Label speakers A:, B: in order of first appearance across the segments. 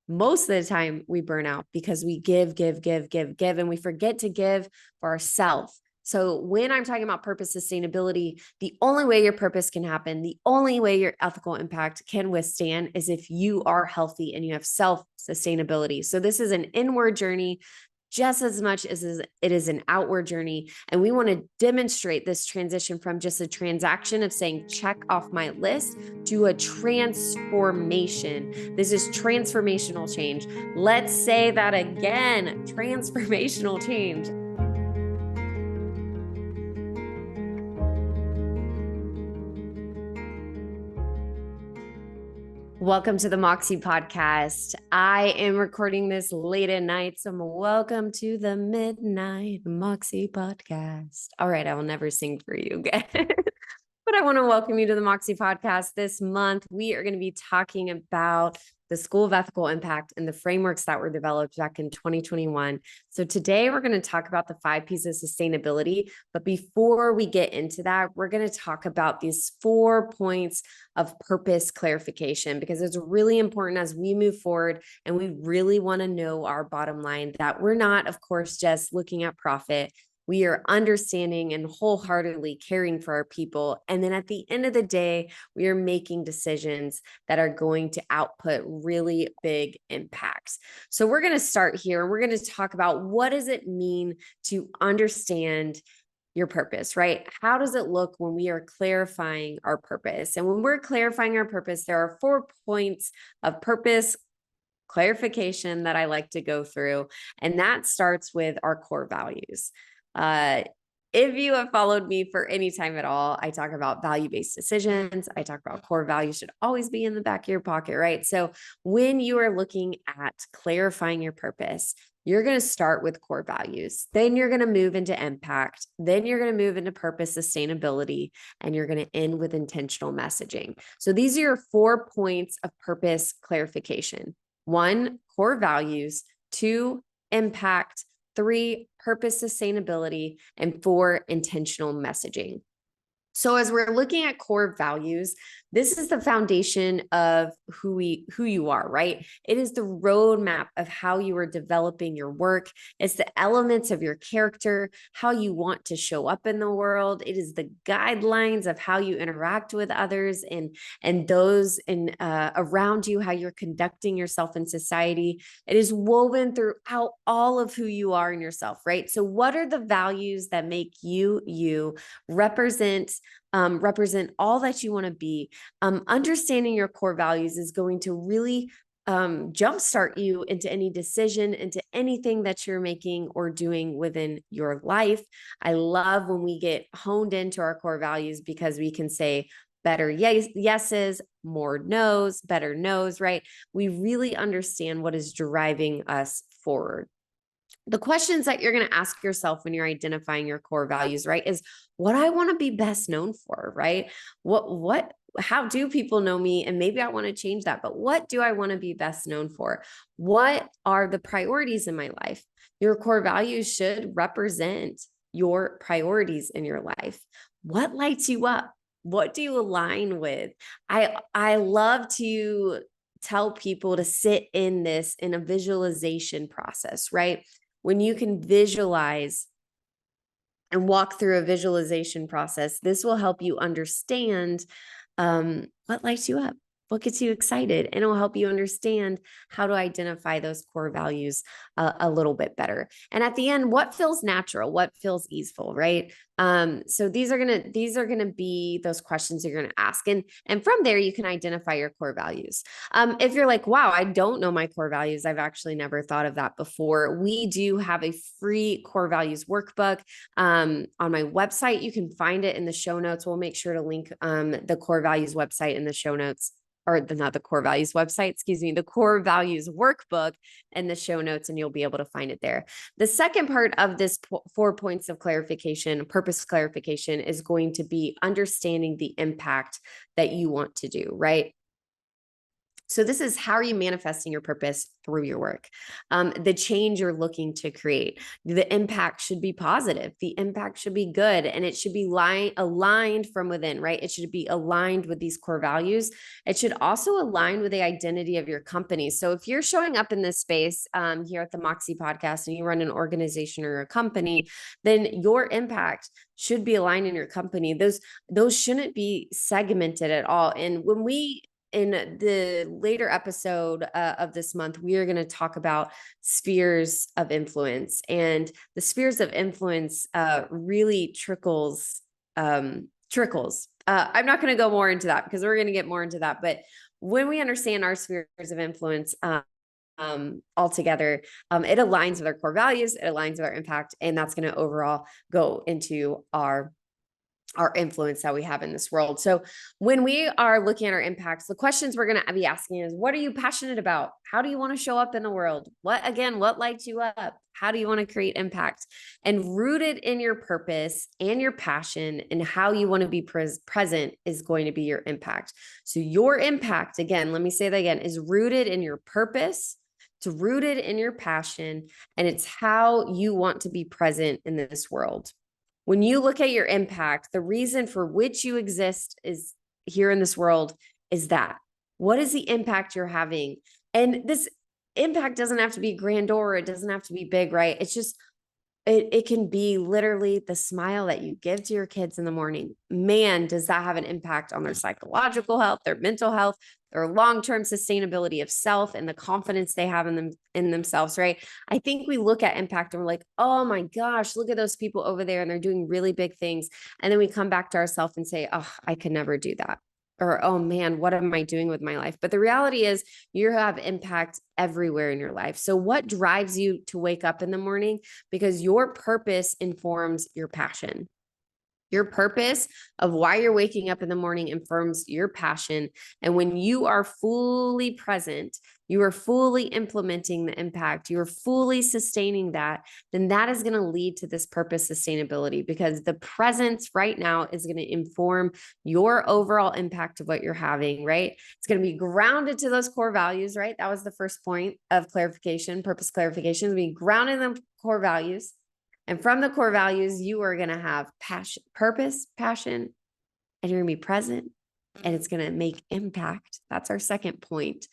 A: most of the time we burn out because we give, and we forget to give for ourselves. So when I'm talking about purpose sustainability, the only way your purpose can happen, the only way your ethical impact can withstand is if you are healthy and you have self-sustainability. So this is an inward journey just as much as it is an outward journey. And we want to demonstrate this transition from just a transaction of saying, check off my list, to a transformation. This is transformational change. Let's say that again, transformational change. Welcome to the Moxie podcast. I am recording this late at night, so welcome to the Midnight Moxie podcast. All right, I will never sing for you again, but I want to welcome you to the Moxie podcast. This month, we are going to be talking about the School of Ethical Impact and the frameworks that were developed back in 2021. So today we're going to talk about the 5 P's of sustainability. But before we get into that, we're going to talk about these 4 points of purpose clarification, because it's really important as we move forward and we really want to know our bottom line, that we're not, of course, just looking at profit. We are understanding and wholeheartedly caring for our people. And then at the end of the day, we are making decisions that are going to output really big impacts. So we're going to start here and we're going to talk about, what does it mean to understand your purpose, right? How does it look when we are clarifying our purpose? And when we're clarifying our purpose, there are 4 points of purpose clarification that I like to go through. And that starts with our core values. If you have followed me for any time at all, I talk about value-based decisions. I talk about core values should always be in the back of your pocket, right? So when you are looking at clarifying your purpose, you're going to start with core values. Then you're going to move into impact. Then you're going to move into purpose sustainability, and you're going to end with intentional messaging. So these are your 4 points of purpose clarification. 1, core values. 2, impact. 3, purpose sustainability. And 4, intentional messaging. So as we're looking at core values, this is the foundation of who you are, right? It is the roadmap of how you are developing your work. It's the elements of your character, how you want to show up in the world. It is the guidelines of how you interact with others and those around you, how you're conducting yourself in society. It is woven throughout all of who you are in yourself, right? So what are the values that make you represent all that you want to be? Understanding your core values is going to really jumpstart you into any decision, into anything that you're making or doing within your life. I love when we get honed into our core values, because we can say better yeses, more no's, better no's, right? We really understand what is driving us forward. The questions that you're going to ask yourself when you're identifying your core values, right, is what I want to be best known for, right? How do people know me? And maybe I want to change that, but what do I want to be best known for? What are the priorities in my life? Your core values should represent your priorities in your life. What lights you up? What do you align with? I love to tell people to sit in a visualization process, right? When you can visualize and walk through a visualization process, this will help you understand what lights you up, what gets you excited, and it will help you understand how to identify those core values a little bit better. And at the end, what feels natural, what feels easeful, right? So these are gonna be those questions you're gonna ask, and from there you can identify your core values. If you're like, wow, I don't know my core values, I've actually never thought of that before, we do have a free core values workbook on my website. You can find it in the show notes. We'll make sure to link the core values website in the show notes. Not the core values website, excuse me, the core values workbook in the show notes, and you'll be able to find it there. The second part of this 4 points of clarification, purpose clarification, is going to be understanding the impact that you want to do, right? So this is how are you manifesting your purpose through your work? The change you're looking to create. The impact should be positive. The impact should be good, and it should be aligned from within, right? It should be aligned with these core values. It should also align with the identity of your company. So if you're showing up in this space here at the Moxie podcast and you run an organization or a company, then your impact should be aligned in your company. Those shouldn't be segmented at all. And when we in the later episode of this month, we are going to talk about spheres of influence, and the spheres of influence really trickles. I'm not going to go more into that because we're going to get more into that. But when we understand our spheres of influence altogether, it aligns with our core values, it aligns with our impact, and that's going to overall go into our influence that we have in this world. So when we are looking at our impacts, the questions we're going to be asking is, what are you passionate about? How do you want to show up in the world? What lights you up? How do you want to create impact? And rooted in your purpose and your passion and how you want to be present is going to be your impact. So your impact, again, let me say that again, is rooted in your purpose. It's rooted in your passion, and it's how you want to be present in this world. When you look at your impact, the reason for which you exist is here in this world is that. What is the impact you're having? And this impact doesn't have to be grandeur. It doesn't have to be big, right? It's just, it can be literally the smile that you give to your kids in the morning. Man, does that have an impact on their psychological health, their mental health, their long-term sustainability of self, and the confidence they have in themselves, right? I think we look at impact and we're like, oh my gosh, look at those people over there and they're doing really big things. And then we come back to ourselves and say, oh, I could never do that. Or, oh man, what am I doing with my life? But the reality is you have impact everywhere in your life. So what drives you to wake up in the morning? Because your purpose informs your passion. Your purpose of why you're waking up in the morning informs your passion. And when you are fully present, you are fully implementing the impact, you are fully sustaining that, then that is going to lead to this purpose sustainability, because the presence right now is going to inform your overall impact of what you're having, right? It's going to be grounded to those core values, right? That was the first point of clarification, purpose clarification, to be grounded in the core values. And from the core values, you are going to have passion, purpose, passion, and you're going to be present, and it's going to make impact. That's our second point.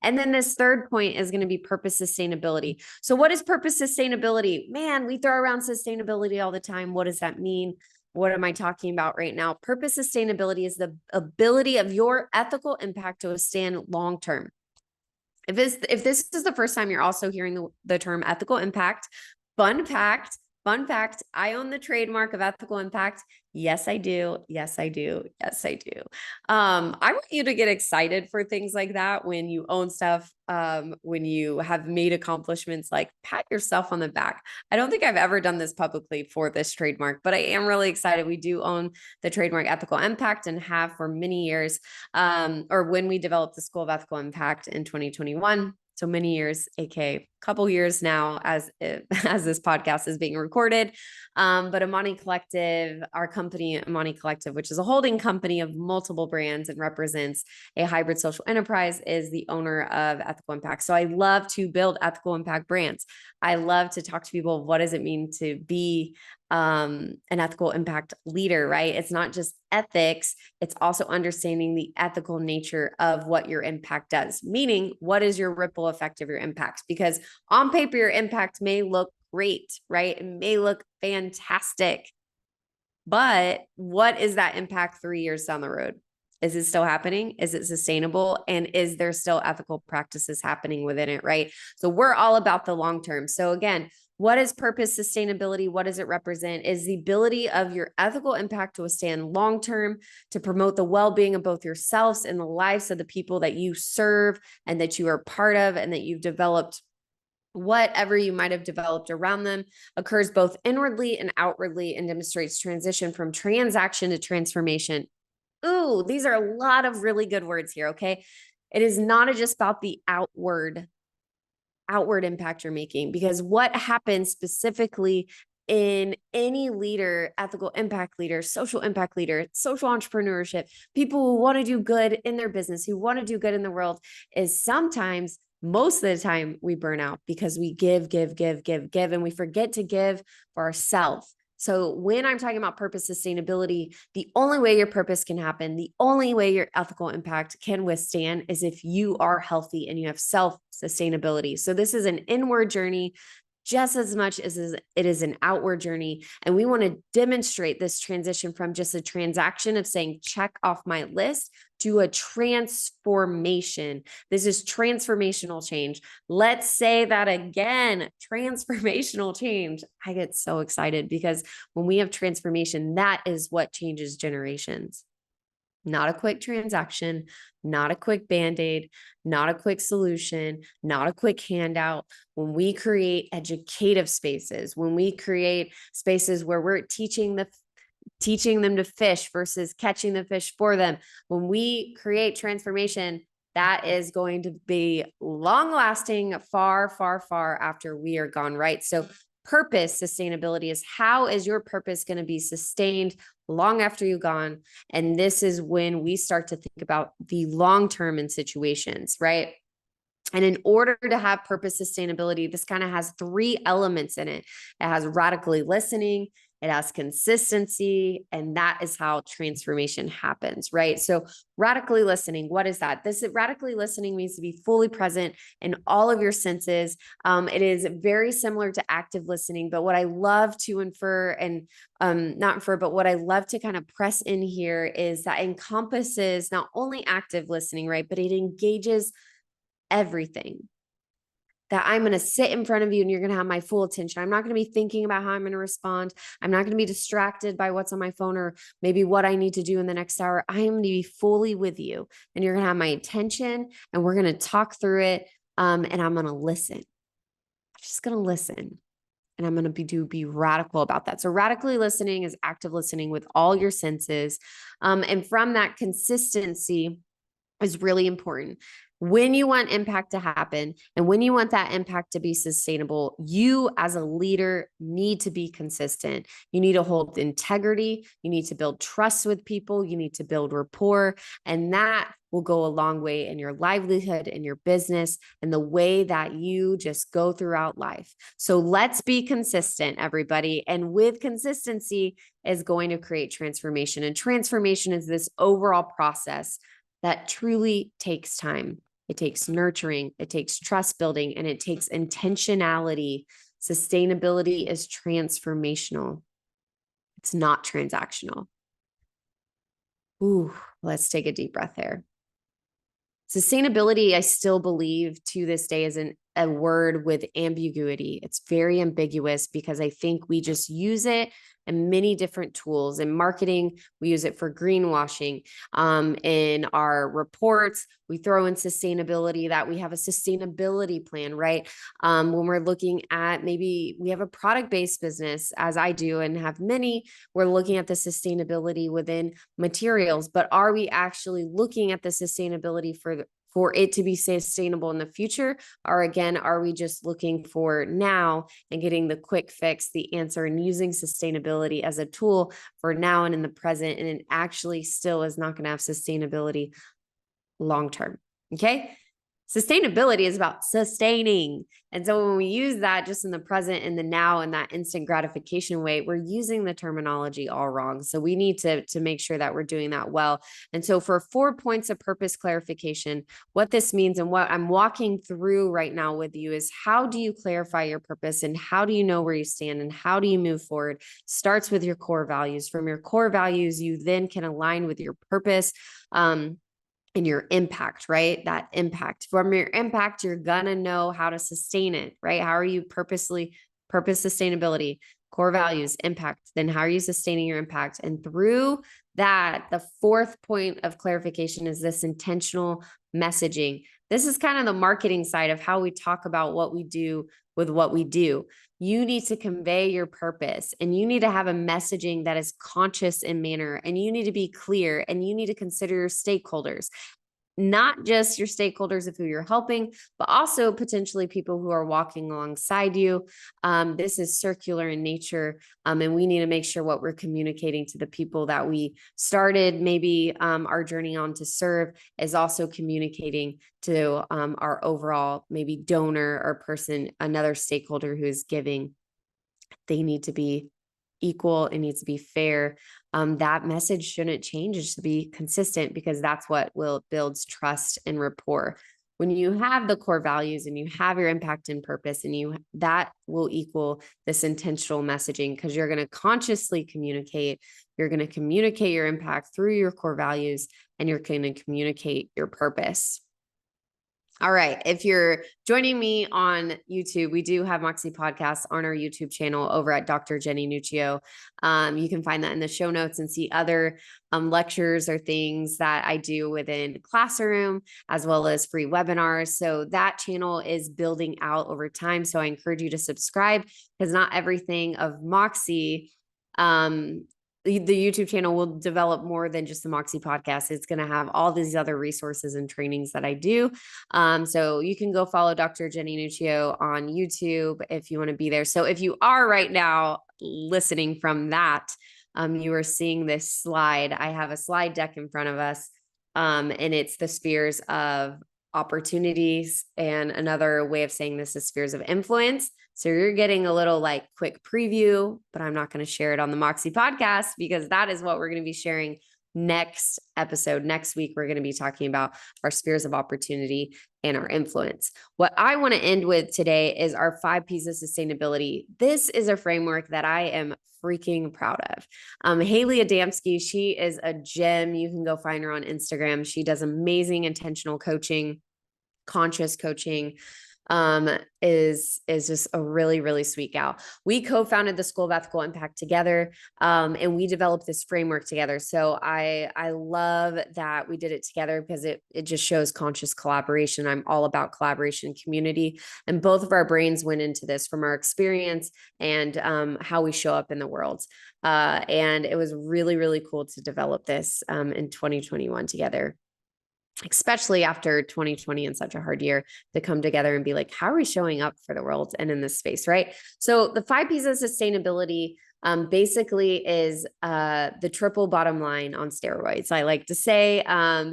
A: And then this third point is going to be purpose sustainability. So what is purpose sustainability? Man, we throw around sustainability all the time. What does that mean? What am I talking about right now? Purpose sustainability is the ability of your ethical impact to withstand long-term. If this is the first time you're also hearing the term ethical impact, fun fact, I own the trademark of ethical impact. Yes, I do. Yes, I do. Yes, I do. I want you to get excited for things like that when you own stuff, when you have made accomplishments, like pat yourself on the back. I don't think I've ever done this publicly for this trademark, but I am really excited. We do own the trademark ethical impact and have for many years, or when we developed the School of Ethical Impact in 2021. So many years, aka couple years now, as this podcast is being recorded. But Amani Collective, our company, Amani Collective, which is a holding company of multiple brands and represents a hybrid social enterprise, is the owner of Ethical Impact. So I love to build ethical impact brands. I love to talk to people. What does it mean to be an ethical impact leader, right? It's not just ethics, it's also understanding the ethical nature of what your impact does, meaning what is your ripple effect of your impact? Because on paper, your impact may look great, right? It may look fantastic, but what is that impact 3 years down the road? Is it still happening? Is it sustainable? And is there still ethical practices happening within it, right? So we're all about the long term. So again, what is purpose sustainability? What does it represent? Is the ability of your ethical impact to withstand long term, to promote the well-being of both yourselves and the lives of the people that you serve and that you are part of and that you've developed. Whatever you might have developed around them occurs both inwardly and outwardly and demonstrates transition from transaction to transformation. Ooh, these are a lot of really good words here, okay? It is not just about the outward impact you're making, because what happens specifically in any leader, ethical impact leader, social impact leader, social entrepreneurship, people who want to do good in their business, who want to do good in the world, is sometimes, most of the time, we burn out because we give, and we forget to give for ourselves. So when I'm talking about purpose sustainability, the only way your purpose can happen, the only way your ethical impact can withstand is if you are healthy and you have self-sustainability. So this is an inward journey just as much as it is an outward journey. And we want to demonstrate this transition from just a transaction of saying, check off my list, to a transformation. This is transformational change. Let's say that again, transformational change. I get so excited because when we have transformation, that is what changes generations. Not a quick transaction, not a quick Band-Aid, not a quick solution, not a quick handout. When we create educative spaces, when we create spaces where we're teaching them to fish versus catching the fish for them, when we create transformation, that is going to be long lasting, far, far, far after we are gone, right? So purpose sustainability is, how is your purpose going to be sustained long after you're gone? And this is when we start to think about the long term in situations, right? And in order to have purpose sustainability, this kind of has three elements in it. It has radically listening, it has consistency, and that is how transformation happens, right? So radically listening, what is that? Radically listening means to be fully present in all of your senses. It is very similar to active listening, but what I love to infer and not infer, but what I love to kind of press in here is that encompasses not only active listening, right? But it engages everything. That I'm going to sit in front of you and you're going to have my full attention. I'm not going to be thinking about how I'm going to respond. I'm not going to be distracted by what's on my phone or maybe what I need to do in the next hour. I am going to be fully with you and you're going to have my attention and we're going to talk through it. And I'm going to listen. I'm just going to listen. And I'm going to be radical about that. So radically listening is active listening with all your senses. And from that, consistency is really important. When you want impact to happen and when you want that impact to be sustainable, you as a leader need to be consistent. You need to hold integrity. You need to build trust with people. You need to build rapport. And that will go a long way in your livelihood, in your business, and the way that you just go throughout life. So let's be consistent, everybody. And with consistency is going to create transformation. And transformation is this overall process that truly takes time. It takes nurturing, it takes trust building, and it takes intentionality. Sustainability is transformational. It's not transactional. Ooh, let's take a deep breath there. Sustainability, I still believe to this day, is a word with ambiguity. It's very ambiguous because I think we just use it in many different tools. In marketing, we use it for greenwashing. In our reports, we throw in sustainability, that we have a sustainability plan, right? When we're looking at, maybe we have a product-based business, as I do and have many, we're looking at the sustainability within materials, but are we actually looking at the sustainability for it to be sustainable in the future? Or again, are we just looking for now and getting the quick fix, the answer, and using sustainability as a tool for now and in the present, and it actually still is not going to have sustainability long term? Okay. Sustainability is about sustaining. And so when we use that just in the present and the now in that instant gratification way, we're using the terminology all wrong. So we need to make sure that we're doing that well. And so for 4 points of purpose clarification, what this means and what I'm walking through right now with you is, how do you clarify your purpose and how do you know where you stand and how do you move forward? Starts with your core values. From your core values, you then can align with your purpose. And your impact, right? That impact. From your impact, you're gonna know how to sustain it, right? How are you purpose sustainability, core values, impact, then how are you sustaining your impact? And through that, the 4th point of clarification is this intentional messaging. This is kind of the marketing side of how we talk about what we do with what we do. You need to convey your purpose and you need to have a messaging that is conscious in manner, and you need to be clear and you need to consider your stakeholders. not just your stakeholders of who you're helping, but also potentially people who are walking alongside you. This is circular in nature, and we need to make sure what we're communicating to the people that we started maybe our journey on to serve is also communicating to our overall maybe donor or person, another stakeholder who is giving. They need to be equal. It needs to be fair. That message shouldn't change. It should be consistent, because that's what builds trust and rapport. When you have the core values and you have your impact and purpose, and that will equal this intentional messaging, because you're going to consciously communicate. You're going to communicate your impact through your core values, and you're going to communicate your purpose. All right. If you're joining me on YouTube, we do have Moxie podcasts on our YouTube channel over at Dr. Jenny Nuccio. You can find that in the show notes and see other lectures or things that I do within Classroom, as well as free webinars. So that channel is building out over time. So I encourage you to subscribe, because not everything of Moxie, the YouTube channel will develop more than just the Moxie podcast. It's going to have all these other resources and trainings that I do. So you can go follow Dr. Jenny Nuccio on YouTube if you want to be there. So if you are right now listening from that, you are seeing this slide. I have a slide deck in front of us, and it's the spheres of opportunities. And another way of saying this is spheres of influence. So you're getting a little quick preview, but I'm not going to share it on the Moxie podcast, because that is what we're going to be sharing next episode. Next week, we're going to be talking about our spheres of opportunity and our influence. What I want to end with today is our 5 P's of sustainability. This is a framework that I am freaking proud of. Haley Adamski, she is a gem. You can go find her on Instagram. She does amazing intentional coaching, conscious coaching. Is just a really, really sweet gal. We co-founded the School of Ethical Impact together, and we developed this framework together. So I love that we did it together, because it just shows conscious collaboration. I'm all about collaboration and community, and both of our brains went into this from our experience and how we show up in the world. And it was really, really cool to develop this in 2021 together, especially after 2020 and such a hard year, to come together and be like, how are we showing up for the world and in this space, right? So the 5 P's of sustainability basically is the triple bottom line on steroids. I like to say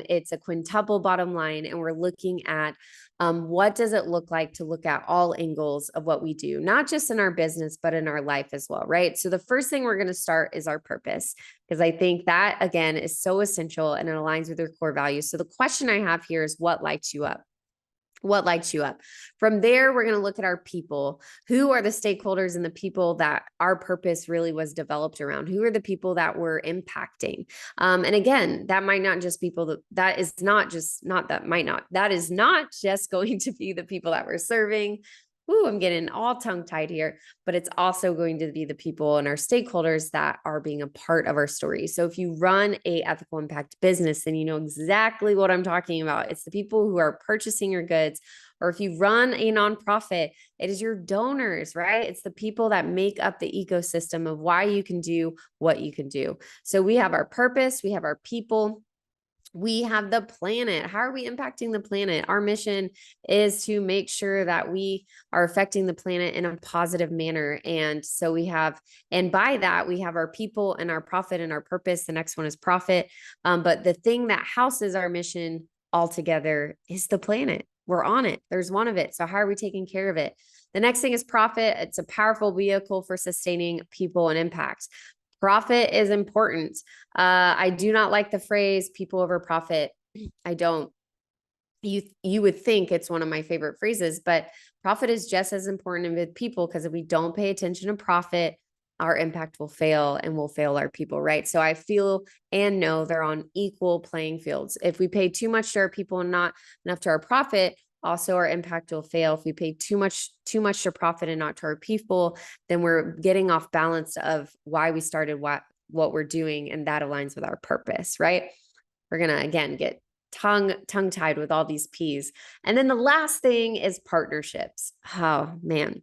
A: it's a quintuple bottom line, and we're looking at what does it look like to look at all angles of what we do, not just in our business, but in our life as well, right? So the first thing we're going to start is our purpose, because I think that, again, is so essential and it aligns with your core values. So the question I have here is, what lights you up? What lights you up? From there, we're going to look at our people. Who are the stakeholders and the people that our purpose really was developed around? Who are the people that we're impacting? And again, that might not just people that is not just that is not just going to be the people that we're serving. Ooh, I'm getting all tongue-tied here, but it's also going to be the people and our stakeholders that are being a part of our story. So if you run a ethical impact business, then you know exactly what I'm talking about. It's the people who are purchasing your goods. Or if you run a nonprofit, it is your donors, right? It's the people that make up the ecosystem of why you can do what you can do. So we have our purpose, we have our people, we have the planet. How are we impacting the planet? Our mission is to make sure that we are affecting the planet in a positive manner. And so and by that, we have our people and our profit and our purpose. The next one is profit. But the thing that houses our mission all together is the planet. We're on it. There's one of it. So how are we taking care of it? The next thing is profit. It's a powerful vehicle for sustaining people and impact. Profit is important. I do not like the phrase people over profit. I don't. You would think it's one of my favorite phrases, but profit is just as important with people, because if we don't pay attention to profit, our impact will fail and will fail our people, right? So I feel and know they're on equal playing fields. If we pay too much to our people and not enough to our profit, also our impact will fail. If we pay too much to profit and not to our people, then we're getting off balance of why we started what we're doing, and that aligns with our purpose, right? We're gonna again get tongue-tied with all these P's. And then the last thing is partnerships. Oh man.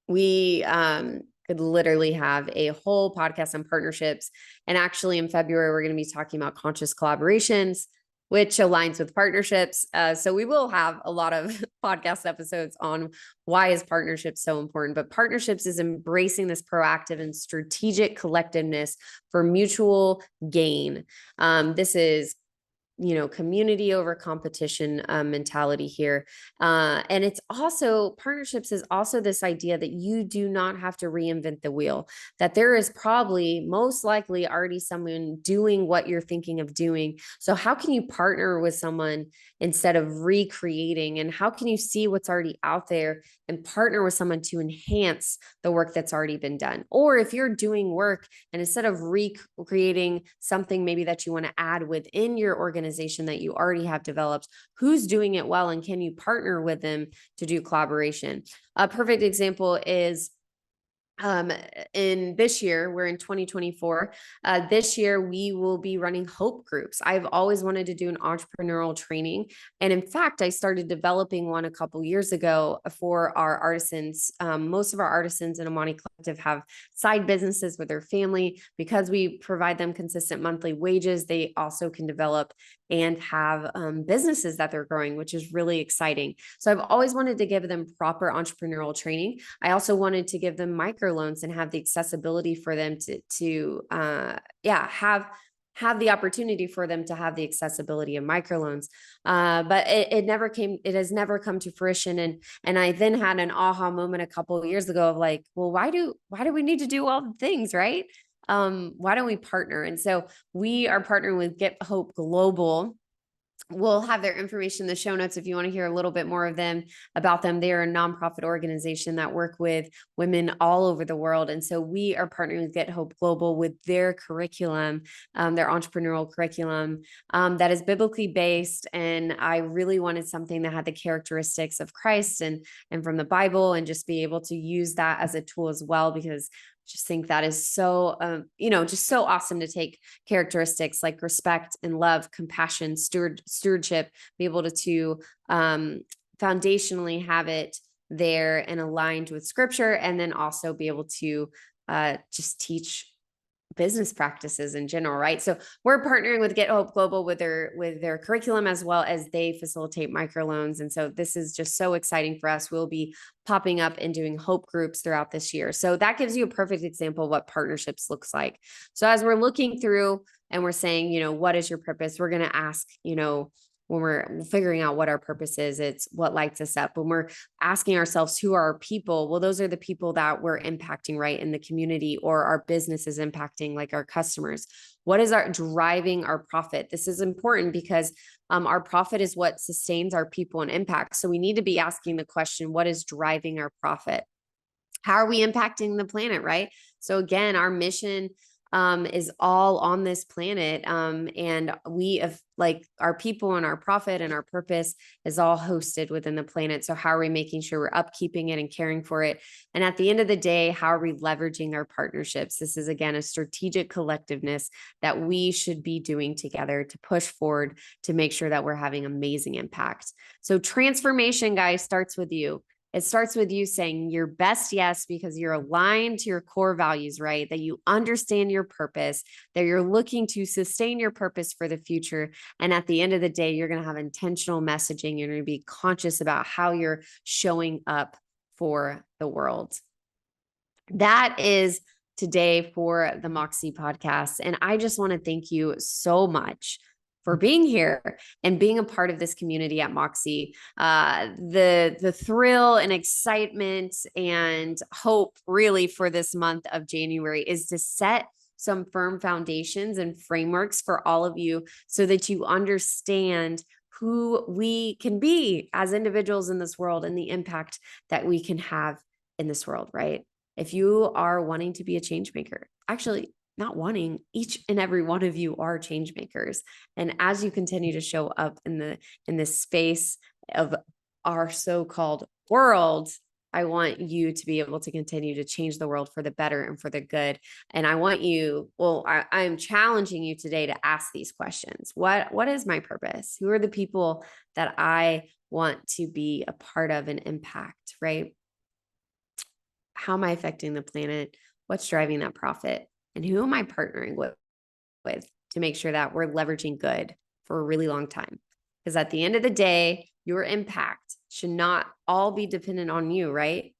A: We could literally have a whole podcast on partnerships. And actually in February, we're going to be talking about conscious collaborations. which aligns with partnerships. So we will have a lot of podcast episodes on why is partnerships so important. But partnerships is embracing this proactive and strategic collectiveness for mutual gain. This is community over competition mentality here. And it's also, partnerships is also this idea that you do not have to reinvent the wheel, that there is probably most likely already someone doing what you're thinking of doing. So how can you partner with someone instead of recreating? And how can you see what's already out there and partner with someone to enhance the work that's already been done? Or if you're doing work and instead of recreating something maybe that you want to add within your organization that you already have developed, who's doing it well and can you partner with them to do collaboration? A perfect example is in this year, we're in 2024. This year, we will be running hope groups. I've always wanted to do an entrepreneurial training. And in fact, I started developing one a couple years ago for our artisans. Most of our artisans in Amani Collective have side businesses with their family. Because we provide them consistent monthly wages, they also can develop and have businesses that they're growing, which is really exciting. So I've always wanted to give them proper entrepreneurial training. I also wanted to give them microloans and have the accessibility for them to have the opportunity for them to have the accessibility of microloans. But it has never come to fruition. And I then had an aha moment a couple of years ago of like, well, why do we need to do all the things, right? Why don't we partner? And so we are partnering with Get Hope Global. We'll have their information in the show notes if you want to hear a little bit more about them. They are a nonprofit organization that work with women all over the world. And so we are partnering with Get Hope Global with their curriculum, their entrepreneurial curriculum that is biblically based. And I really wanted something that had the characteristics of Christ and from the Bible, and just be able to use that as a tool as well, because just think that is so, just so awesome to take characteristics like respect and love, compassion, stewardship, be able to foundationally have it there and aligned with scripture, and then also be able to just teach business practices in general, right? So we're partnering with Get Hope Global with their curriculum, as well as they facilitate microloans. And so this is just so exciting for us. We'll be popping up and doing hope groups throughout this year. So that gives you a perfect example of what partnerships looks like. So as we're looking through and we're saying, what is your purpose? We're going to ask, when we're figuring out what our purpose is, it's what lights us up. When we're asking ourselves, who are our people? Well, those are the people that we're impacting, right, in the community, or our business is impacting, like our customers. What is our driving our profit? This is important because our profit is what sustains our people and impact. So we need to be asking the question, what is driving our profit? How are we impacting the planet, right? So again, our mission is all on this planet. And we have, like, our people and our profit and our purpose is all hosted within the planet. So how are we making sure we're upkeeping it and caring for it? And at the end of the day, how are we leveraging our partnerships? This is, again, a strategic collectiveness that we should be doing together to push forward to make sure that we're having amazing impact. So transformation, guys, starts with you. It starts with you saying your best yes, because you're aligned to your core values, right? That you understand your purpose, that you're looking to sustain your purpose for the future. And at the end of the day, you're going to have intentional messaging. You're going to be conscious about how you're showing up for the world. That is today for the Moxie podcast. And I just want to thank you so much for being here and being a part of this community at Moxie. The thrill and excitement and hope really for this month of January is to set some firm foundations and frameworks for all of you so that you understand who we can be as individuals in this world and the impact that we can have in this world, right? If you are wanting to be a change maker, actually, not wanting, each and every one of you are change makers. And as you continue to show up in this space of our so-called world, I want you to be able to continue to change the world for the better and for the good. And I want you, I'm challenging you today to ask these questions. What is my purpose? Who are the people that I want to be a part of and impact, right? How am I affecting the planet? What's driving that profit? And who am I partnering with to make sure that we're leveraging good for a really long time. Because at the end of the day, your impact should not all be dependent on you, right?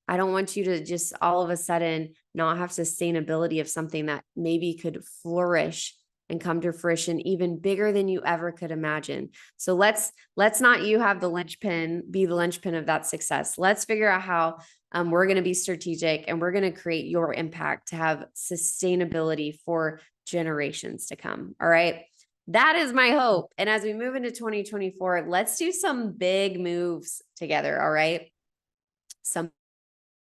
A: I don't want you to just all of a sudden not have sustainability of something that maybe could flourish and come to fruition even bigger than you ever could imagine. So let's not you have the linchpin, be the linchpin of that success. Let's figure out how we're going to be strategic and we're going to create your impact to have sustainability for generations to come. All right. That is my hope. And as we move into 2024, let's do some big moves together. All right. Some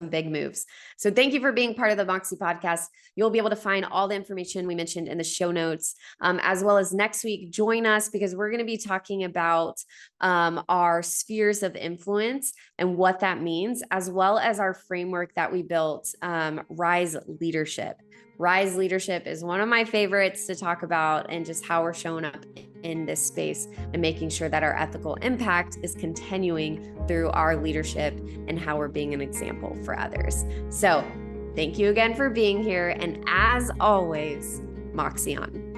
A: big moves. So thank you for being part of the Moxie podcast. You'll be able to find all the information we mentioned in the show notes, as well as next week, join us because we're going to be talking about our spheres of influence and what that means, as well as our framework that we built, Rise Leadership. Rise Leadership is one of my favorites to talk about and just how we're showing up in this space and making sure that our ethical impact is continuing through our leadership and how we're being an example for others. So thank you again for being here. And as always, Moxie on.